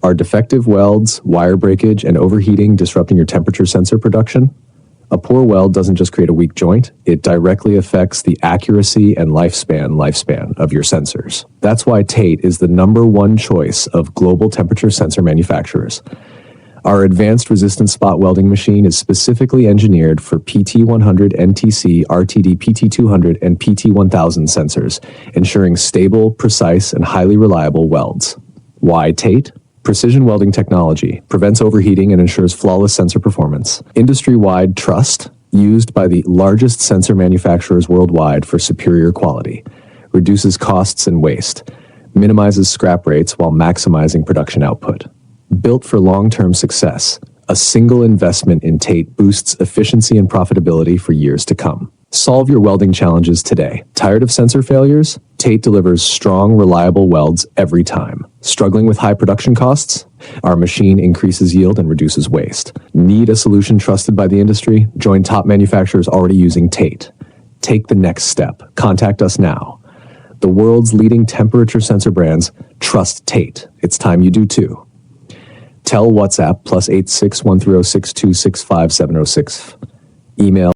Are defective welds, wire breakage, and overheating disrupting your temperature sensor production? A poor weld doesn't just create a weak joint, it directly affects the accuracy and lifespan of your sensors. That's why TATE is the #1 choice of global temperature sensor manufacturers. Our advanced resistance spot welding machine is specifically engineered for PT100 NTC, RTD PT200, and PT1000 sensors, ensuring stable, precise, and highly reliable welds. Why TATE? Precision welding technology prevents overheating and ensures flawless sensor performance. Industry-wide trust, used by the largest sensor manufacturers worldwide for superior quality. Reduces costs and waste. Minimizes scrap rates while maximizing production output. Built for long-term success, a single investment in TATE boosts efficiency and profitability for years to come. Solve your welding challenges today. Tired of sensor failures? TATE delivers strong, reliable welds every time. Struggling with high production costs? Our machine increases yield and reduces waste. Need a solution trusted by the industry? Join top manufacturers already using TATE. Take the next step. Contact us now. The world's leading temperature sensor brands trust TATE. It's time you do too. Tell WhatsApp +86 1306265706. Email